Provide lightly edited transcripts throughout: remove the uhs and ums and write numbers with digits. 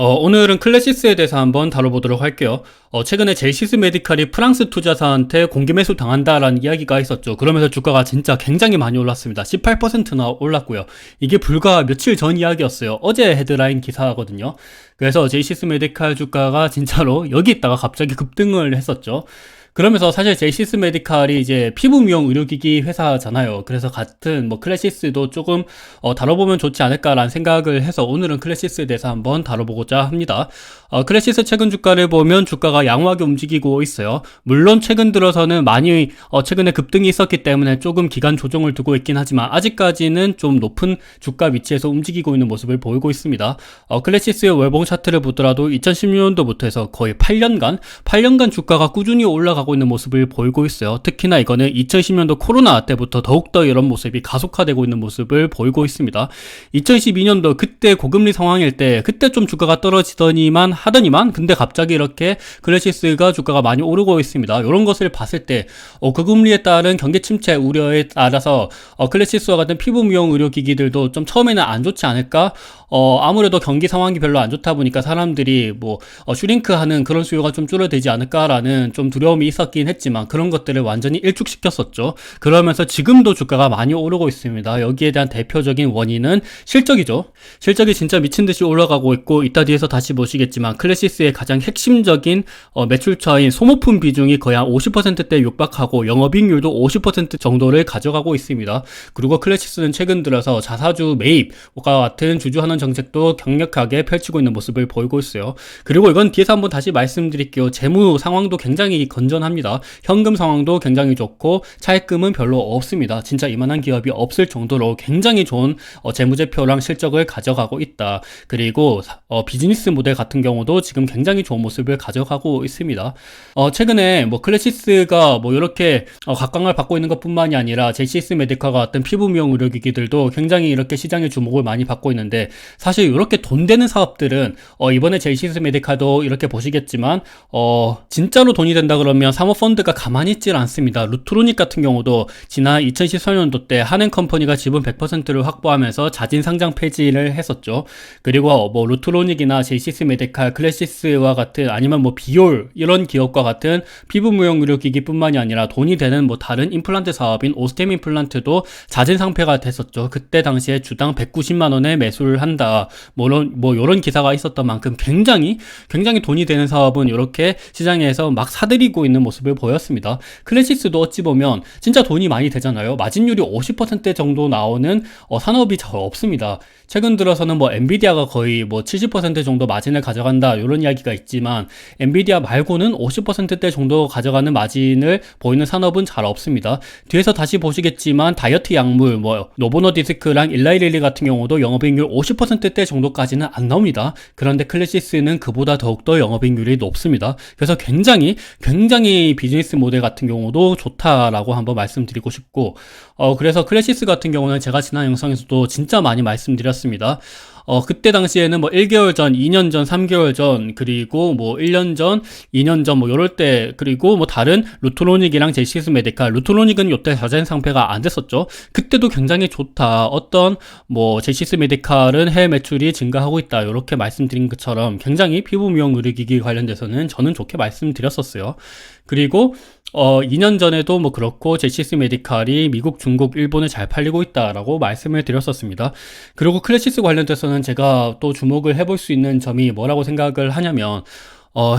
오늘은 클래시스에 대해서 한번 다뤄보도록 할게요. 최근에 젤시스 메디칼이 프랑스 투자사한테 공개 매수 당한다라는 이야기가 있었죠. 그러면서 주가가 진짜 굉장히 많이 올랐습니다. 18%나 올랐고요. 이게 불과 며칠 전 이야기였어요. 어제 헤드라인 기사거든요. 그래서 젤시스 메디칼 주가가 진짜로 여기 있다가 갑자기 급등을 했었죠. 그러면서 사실 젤시스 메디칼이 이제 피부 미용 의료기기 회사잖아요. 그래서 같은 뭐 클래시스도 조금 다뤄보면 좋지 않을까라는 생각을 해서 오늘은 클래시스에 대해서 한번 다뤄보고자 합니다. 클래시스 최근 주가를 보면 주가가 양호하게 움직이고 있어요. 물론 최근 들어서는 많이 최근에 급등이 있었기 때문에 조금 기간 조정을 두고 있긴 하지만 아직까지는 좀 높은 주가 위치에서 움직이고 있는 모습을 보이고 있습니다. 클래시스의 월봉 차트를 보더라도 2016년도부터 해서 거의 8년간 주가가 꾸준히 올라가고 있는 모습을 보이고 있어요. 특히나 이거는 2010년도 코로나 때부터 더욱더 이런 모습이 가속화되고 있는 모습을 보이고 있습니다. 2012년도 그때 고금리 상황일 때 그때 좀 주가가 떨어지더니만 근데 갑자기 이렇게 클래시스가 주가가 많이 오르고 있습니다. 이런 것을 봤을 때 고금리에 따른 경기 침체 우려에 따라서 클래시스와 같은 피부 미용 의료기기들도 좀 처음에는 안 좋지 않을까? 아무래도 경기 상황이 별로 안 좋다 보니까 사람들이 슈링크하는 그런 수요가 좀 줄어들지 않을까라는 좀 두려움이 있었긴 했지만 그런 것들을 완전히 일축시켰었죠. 그러면서 지금도 주가가 많이 오르고 있습니다. 여기에 대한 대표적인 원인은 실적이죠. 실적이 진짜 미친듯이 올라가고 있고 이따 뒤에서 다시 보시겠지만 클래시스의 가장 핵심적인 매출처인 소모품 비중이 거의 한 50%대 육박하고 영업이익률도 50% 정도를 가져가고 있습니다. 그리고 클래시스는 최근 들어서 자사주 매입과 같은 주주환원 정책도 강력하게 펼치고 있는 모습을 보이고 있어요. 그리고 이건 뒤에서 한번 다시 말씀드릴게요. 재무 상황도 굉장히 건전합니다. 현금 상황도 굉장히 좋고 차입금은 별로 없습니다. 진짜 이만한 기업이 없을 정도로 굉장히 좋은 재무제표랑 실적을 가져가고 있다. 그리고 비즈니스 모델 같은 경우도 지금 굉장히 좋은 모습을 가져가고 있습니다. 최근에 클래시스가 이렇게 각광을 받고 있는 것뿐만이 아니라 젤시스 메디칼과 같은 피부 미용 의료기기들도 굉장히 이렇게 시장의 주목을 많이 받고 있는데 사실 이렇게 돈 되는 사업들은 이번에 젤시스 메디칼도 이렇게 보시겠지만 진짜로 돈이 된다 그러면 사모펀드가 가만히 있질 않습니다. 루트로닉 같은 경우도 지난 2014년도 때 한행컴퍼니가 지분 100%를 확보하면서 자진 상장 폐지를 했었죠. 그리고 루트로닉이나 젤시스 메디칼, 클래시스와 같은 아니면 비올 이런 기업과 같은 피부 미용 의료기기뿐만이 아니라 돈이 되는 다른 임플란트 사업인 오스템 임플란트도 자진 상폐가 됐었죠. 그때 당시에 주당 190만 원에 매수를 한다. 이런 기사가 있었던 만큼 굉장히 돈이 되는 사업은 이렇게 시장에서 막 사들이고 있는 모습을 보였습니다. 클래시스도 어찌 보면 진짜 돈이 많이 되잖아요. 마진율이 50% 정도 나오는 산업이 잘 없습니다. 최근 들어서는 엔비디아가 거의 70% 정도 마진을 가져간다 이런 이야기가 있지만 엔비디아 말고는 50%대 정도 가져가는 마진을 보이는 산업은 잘 없습니다. 뒤에서 다시 보시겠지만 다이어트 약물 노보노디스크랑 일라이릴리 같은 경우도 영업이익률 50%대 정도까지는 안 나옵니다. 그런데 클래시스는 그보다 더욱더 영업이익률이 높습니다. 그래서 굉장히 비즈니스 모델 같은 경우도 좋다라고 한번 말씀드리고 싶고 그래서 클래시스 같은 경우는 제가 지난 영상에서도 진짜 많이 말씀드렸습니다. 그때 당시에는 1개월 전, 2년 전, 3개월 전, 그리고 1년 전, 2년 전, 요럴 때, 그리고 다른 루트로닉이랑 젤시스 메디칼, 루트로닉은 요때 자진 상폐가 안 됐었죠. 그때도 굉장히 좋다. 젤시스 메디칼은 해외 매출이 증가하고 있다. 요렇게 말씀드린 것처럼 굉장히 피부 미용 의료기기 관련돼서는 저는 좋게 말씀드렸었어요. 그리고 2년 전에도 그렇고 젤시스 메디칼이 미국, 중국, 일본에 잘 팔리고 있다라고 말씀을 드렸었습니다. 그리고 클래시스 관련돼서는 제가 또 주목을 해볼 수 있는 점이 뭐라고 생각을 하냐면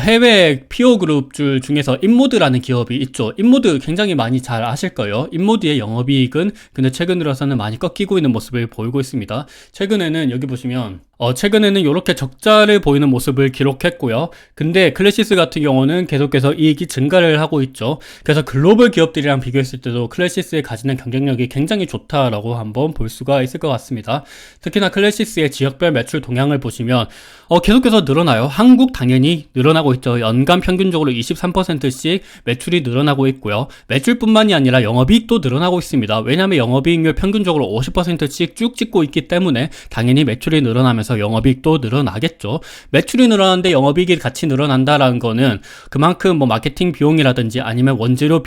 해외 피오 그룹줄 중에서 인모드라는 기업이 있죠. 인모드 굉장히 많이 잘 아실 거예요. 인모드의 영업이익은 근데 최근 들어서는 많이 꺾이고 있는 모습을 보이고 있습니다. 최근에는 여기 보시면 최근에는 이렇게 적자를 보이는 모습을 기록했고요. 근데 클래시스 같은 경우는 계속해서 이익이 증가를 하고 있죠. 그래서 글로벌 기업들이랑 비교했을 때도 클래시스의 가지는 경쟁력이 굉장히 좋다라고 한번 볼 수가 있을 것 같습니다. 특히나 클래시스의 지역별 매출 동향을 보시면 계속해서 늘어나요. 한국 당연히 늘어나고 있죠. 연간 평균적으로 23%씩 매출이 늘어나고 있고요. 매출뿐만이 아니라 영업이익도 늘어나고 있습니다. 왜냐하면 영업이익률 평균적으로 50%씩 쭉 찍고 있기 때문에 당연히 매출이 늘어나면서 그래서 영업이익도 늘어나겠죠. 매출이 늘어나는데 영업이익이 같이 늘어난다라는 거는 그만큼 뭐 마케팅 비용이라든지 아니면 원재료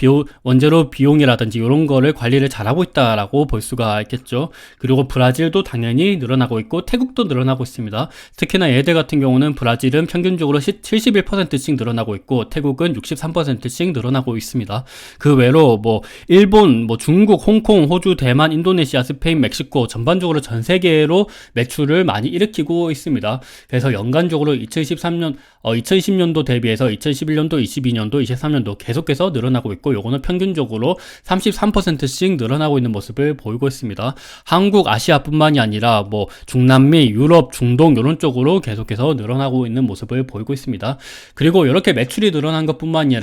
비용이라든지 이런 거를 관리를 잘하고 있다라고 볼 수가 있겠죠. 그리고 브라질도 당연히 늘어나고 있고 태국도 늘어나고 있습니다. 특히나 얘들 같은 경우는 브라질은 평균적으로 71%씩 늘어나고 있고 태국은 63%씩 늘어나고 있습니다. 그 외로 뭐 일본, 뭐 중국, 홍콩, 호주, 대만, 인도네시아, 스페인, 멕시코 전반적으로 전 세계로 매출을 많이 일으키고 있습니다. 그래서 연간적으로 2010년도 대비해서 2011년도, 22년도, 23년도 계속해서 늘어나고 있고 요거는 평균적으로 33%씩 늘어나고 있는 모습을 보이고 있습니다. 한국, 아시아뿐만이 아니라 뭐 중남미, 유럽, 중동 이런 쪽으로 계속해서 늘어나고 있는 모습을 보이고 있습니다. 그리고 이렇게 매출이 늘어난 것뿐만이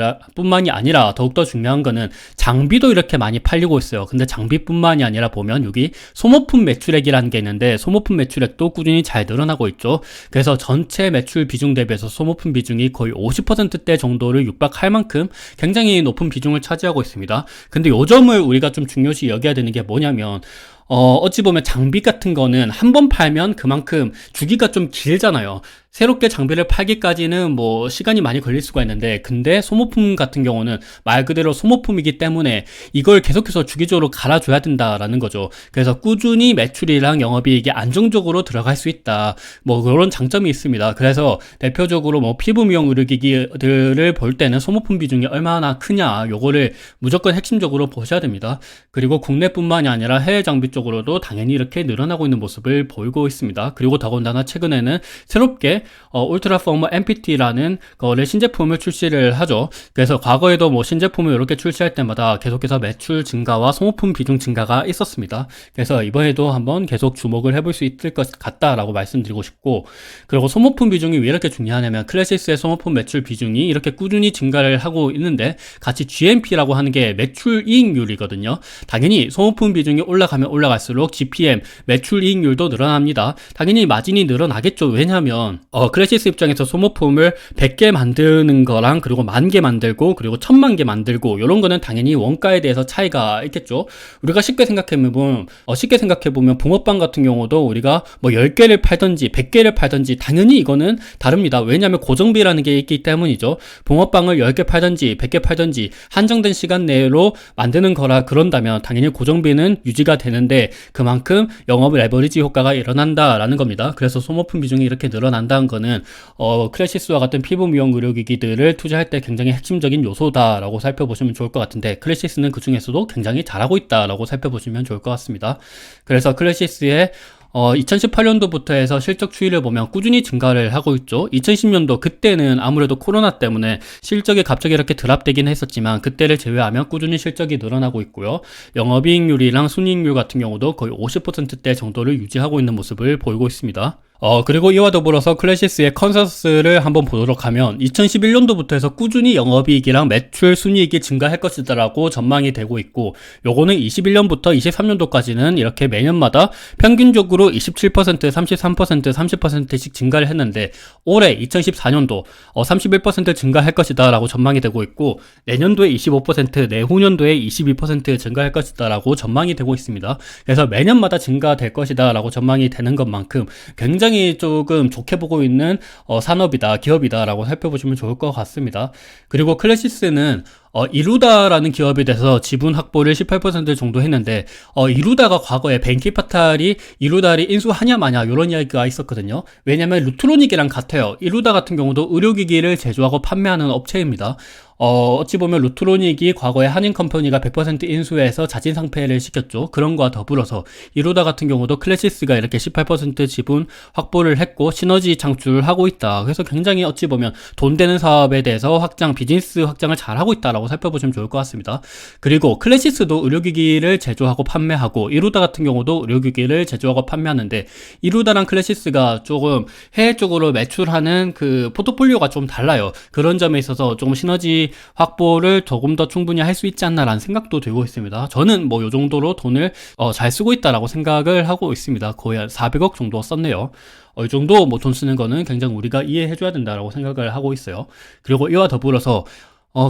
아니라 더욱더 중요한 거는 장비도 이렇게 많이 팔리고 있어요. 근데 장비뿐만이 아니라 보면 여기 소모품 매출액이라는 게 있는데 소모품 매출액도 꾸준히 잘 늘어나고 있죠. 그래서 전체 매출 비중 대비해서 소모품 비중이 거의 50%대 정도를 육박할 만큼 굉장히 높은 비중을 차지하고 있습니다. 근데 요 점을 우리가 좀 중요시 여겨야 되는 게 뭐냐면 어찌 보면 장비 같은 거는 한 번 팔면 그만큼 주기가 좀 길잖아요. 새롭게 장비를 팔기까지는 뭐 시간이 많이 걸릴 수가 있는데 근데 소모품 같은 경우는 말 그대로 소모품이기 때문에 이걸 계속해서 주기적으로 갈아줘야 된다라는 거죠. 그래서 꾸준히 매출이랑 영업이익이 안정적으로 들어갈 수 있다. 뭐 그런 장점이 있습니다. 그래서 대표적으로 뭐 피부 미용 의료기기들을 볼 때는 소모품 비중이 얼마나 크냐 요거를 무조건 핵심적으로 보셔야 됩니다. 그리고 국내뿐만이 아니라 해외 장비 쪽으로도 당연히 이렇게 늘어나고 있는 모습을 보이고 있습니다. 그리고 더군다나 최근에는 새롭게 울트라 포머 MPT라는 거를 신제품을 출시를 하죠. 그래서 과거에도 뭐 신제품을 이렇게 출시할 때마다 계속해서 매출 증가와 소모품 비중 증가가 있었습니다. 그래서 이번에도 한번 계속 주목을 해볼 수 있을 것 같다라고 말씀드리고 싶고, 그리고 소모품 비중이 왜 이렇게 중요하냐면 클래시스의 소모품 매출 비중이 이렇게 꾸준히 증가를 하고 있는데 같이 GMP라고 하는 게 매출 이익률이거든요. 당연히 소모품 비중이 올라가면 올라갈수록 GPM 매출 이익률도 늘어납니다. 당연히 마진이 늘어나겠죠. 왜냐하면 클래시스 입장에서 소모품을 100개 만드는 거랑 그리고 10,000개 만들고 그리고 10,000,000개 만들고 이런 거는 당연히 원가에 대해서 차이가 있겠죠. 우리가 쉽게 생각해보면 붕어빵 같은 경우도 우리가 뭐 10개를 팔던지 100개를 팔던지 당연히 이거는 다릅니다. 왜냐하면 고정비라는 게 있기 때문이죠. 붕어빵을 10개 팔던지 100개 팔던지 한정된 시간 내로 만드는 거라 그런다면 당연히 고정비는 유지가 되는데 그만큼 영업 레버리지 효과가 일어난다라는 겁니다. 그래서 소모품 비중이 이렇게 늘어난다는 거는 클래시스와 같은 피부 미용 의료기기들을 투자할 때 굉장히 핵심적인 요소다라고 살펴보시면 좋을 것 같은데 클래시스는 그 중에서도 굉장히 잘하고 있다라고 살펴보시면 좋을 것 같습니다. 그래서 클래시스의 2018년도부터 해서 실적 추이를 보면 꾸준히 증가를 하고 있죠. 2010년도 그때는 아무래도 코로나 때문에 실적이 갑자기 이렇게 드랍되긴 했었지만 그때를 제외하면 꾸준히 실적이 늘어나고 있고요. 영업이익률이랑 순이익률 같은 경우도 거의 50%대 정도를 유지하고 있는 모습을 보이고 있습니다. 그리고 이와 더불어서 클래시스의 컨센서스를 한번 보도록 하면 2011년도부터 해서 꾸준히 영업이익이랑 매출 순이익이 증가할 것이다라고 전망이 되고 있고 요거는 21년부터 23년도까지는 이렇게 매년마다 평균적으로 27%, 33%, 30%씩 증가를 했는데 올해 2014년도 31% 증가할 것이다 라고 전망이 되고 있고 내년도에 25%, 내후년도에 22% 증가할 것이다 라고 전망이 되고 있습니다. 그래서 매년마다 증가될 것이다 라고 전망이 되는 것만큼 굉장히 조금 좋게 보고 있는 산업이다, 기업이다 라고 살펴보시면 좋을 것 같습니다. 그리고 클래시스는 이루다라는 기업에 대해서 지분 확보를 18% 정도 했는데 이루다가 과거에 벤키파탈이 이루다를 인수하냐 마냐 이런 이야기가 있었거든요. 왜냐면 루트로닉이랑 같아요. 이루다 같은 경우도 의료기기를 제조하고 판매하는 업체입니다. 어찌 보면 루트로닉이 과거에 한인컴퍼니가 100% 인수해서 자진상폐를 시켰죠. 그런 거와 더불어서 이루다 같은 경우도 클래시스가 이렇게 18% 지분 확보를 했고 시너지 창출을 하고 있다. 그래서 굉장히 어찌 보면 돈 되는 사업에 대해서 비즈니스 확장을 잘하고 있다라고 살펴보시면 좋을 것 같습니다. 그리고 클래시스도 의료기기를 제조하고 판매하고 이루다 같은 경우도 의료기기를 제조하고 판매하는데 이루다랑 클래시스가 조금 해외 쪽으로 매출하는 그 포트폴리오가 좀 달라요. 그런 점에 있어서 조금 시너지 확보를 조금 더 충분히 할 수 있지 않나라는 생각도 들고 있습니다. 저는 뭐 요 정도로 돈을 잘 쓰고 있다라고 생각을 하고 있습니다. 거의 한 400억 정도 썼네요. 이 정도 뭐 돈 쓰는 거는 굉장히 우리가 이해해줘야 된다라고 생각을 하고 있어요. 그리고 이와 더불어서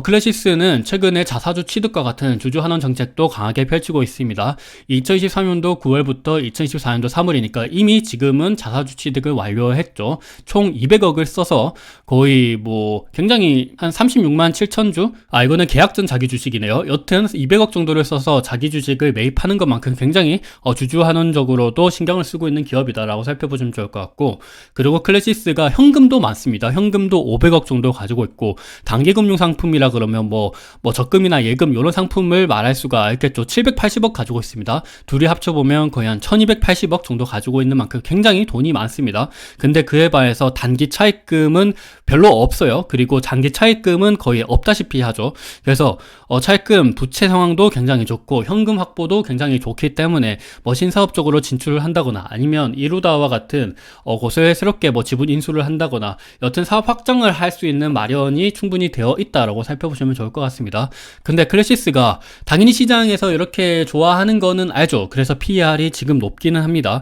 클래시스는 최근에 자사주 취득과 같은 주주 환원 정책도 강하게 펼치고 있습니다. 2023년도 9월부터 2024년도 3월이니까 이미 지금은 자사주 취득을 완료했죠. 총 200억을 써서 거의 뭐 굉장히 한 36만 7천 주? 이거는 계약전 자기 주식이네요. 여튼 200억 정도를 써서 자기 주식을 매입하는 것만큼 굉장히 주주 환원적으로도 신경을 쓰고 있는 기업이다라고 살펴보시면 좋을 것 같고, 그리고 클래시스가 현금도 많습니다. 현금도 500억 정도 가지고 있고, 단기금융 상품이라 그러면 뭐 적금이나 예금 이런 상품을 말할 수가 있겠죠. 780억 가지고 있습니다. 둘이 합쳐보면 거의 한 1280억 정도 가지고 있는 만큼 굉장히 돈이 많습니다. 근데 그에 반해서 단기 차입금은 별로 없어요. 그리고 장기 차입금은 거의 없다시피 하죠. 그래서 차입금 부채 상황도 굉장히 좋고 현금 확보도 굉장히 좋기 때문에 뭐 신사업적으로 진출을 한다거나 아니면 이루다와 같은 고소해스럽게 뭐 지분 인수를 한다거나 여튼 사업 확장을 할 수 있는 마련이 충분히 되어 있다라고 살펴보시면 좋을 것 같습니다. 근데 클래시스가 당연히 시장에서 이렇게 좋아하는 거는 알죠. 그래서 PER이 지금 높기는 합니다.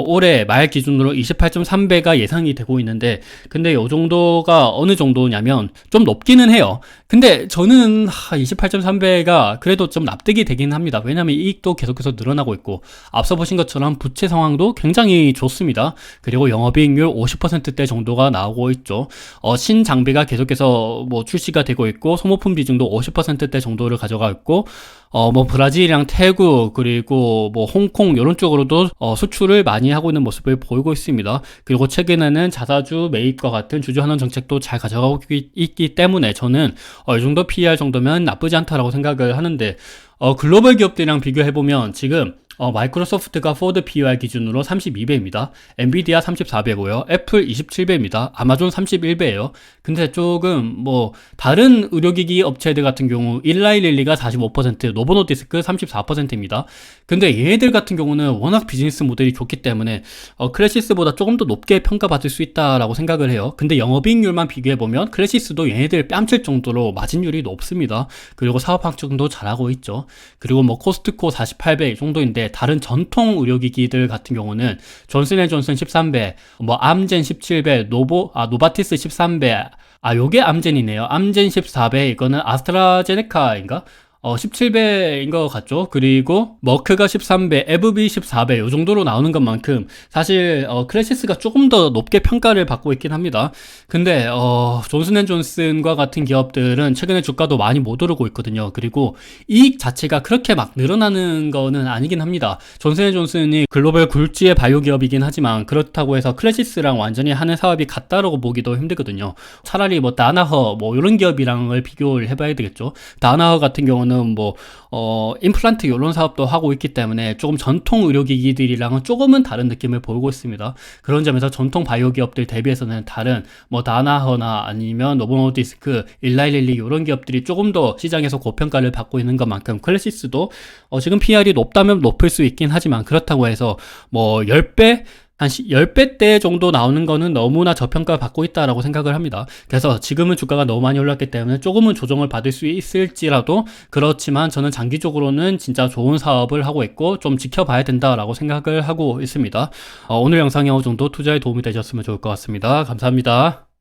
올해 말 기준으로 28.3배가 예상이 되고 있는데, 근데 요 정도가 어느 정도냐면 좀 높기는 해요. 근데 저는 28.3배가 그래도 좀 납득이 되긴 합니다. 왜냐면 이익도 계속해서 늘어나고 있고, 앞서 보신 것처럼 부채 상황도 굉장히 좋습니다. 그리고 영업이익률 50%대 정도가 나오고 있죠. 신장비가 계속해서 뭐 출시가 되고 있고, 소모품 비중도 50%대 정도를 가져가 있고, 뭐 브라질이랑 태국 그리고 뭐 홍콩 이런 쪽으로도 수출을 많이 하고 있는 모습을 보이고 있습니다. 그리고 최근에는 자사주 매입과 같은 주주 환원 정책도 잘 가져가고 있기 때문에 저는 이 정도 PER 정도면 나쁘지 않다라고 생각을 하는데, 글로벌 기업들이랑 비교해보면 지금 마이크로소프트가 포드 PER 기준으로 32배입니다. 엔비디아 34배고요. 애플 27배입니다. 아마존 31배예요. 근데 조금 뭐 다른 의료기기 업체들 같은 경우 일라이릴리가 45%, 노보노디스크 34%입니다. 근데 얘네들 같은 경우는 워낙 비즈니스 모델이 좋기 때문에 클래시스보다 조금 더 높게 평가받을 수 있다라고 생각을 해요. 근데 영업이익률만 비교해보면 클래시스도 얘네들 뺨칠 정도로 마진율이 높습니다. 그리고 사업 확장도 잘하고 있죠. 그리고 뭐 코스트코 48배 정도인데, 다른 전통 의료기기들 같은 경우는 존슨앤존슨 13배, 뭐 암젠 17배, 노바티스 13배, 요게 암젠이네요. 암젠 14배, 이거는 아스트라제네카인가? 17배인 것 같죠. 그리고 머크가 13배, 에브비 14배 요 정도로 나오는 것만큼 사실 클래시스가 조금 더 높게 평가를 받고 있긴 합니다. 근데 존슨앤존슨과 같은 기업들은 최근에 주가도 많이 못 오르고 있거든요. 그리고 이익 자체가 그렇게 막 늘어나는 거는 아니긴 합니다. 존슨앤존슨이 글로벌 굴지의 바이오 기업이긴 하지만 그렇다고 해서 클래시스랑 완전히 하는 사업이 같다라고 보기도 힘들거든요. 차라리 뭐 다나허 뭐 이런 기업이랑을 비교를 해봐야 되겠죠. 다나허 같은 경우는 뭐 임플란트 이런 사업도 하고 있기 때문에 조금 전통 의료기기들이랑은 조금은 다른 느낌을 보이고 있습니다. 그런 점에서 전통 바이오 기업들 대비해서는 다른 뭐 다나허나 아니면 노보노디스크, 일라이릴리 이런 기업들이 조금 더 시장에서 고평가를 받고 있는 것만큼 클래시스도 지금 PR이 높다면 높을 수 있긴 하지만, 그렇다고 해서 뭐 10배 한 10배대 정도 나오는 거는 너무나 저평가 받고 있다라고 생각을 합니다. 그래서 지금은 주가가 너무 많이 올랐기 때문에 조금은 조정을 받을 수 있을지라도, 그렇지만 저는 장기적으로는 진짜 좋은 사업을 하고 있고 좀 지켜봐야 된다라고 생각을 하고 있습니다. 오늘 영상이 어느 정도 투자에 도움이 되셨으면 좋을 것 같습니다. 감사합니다.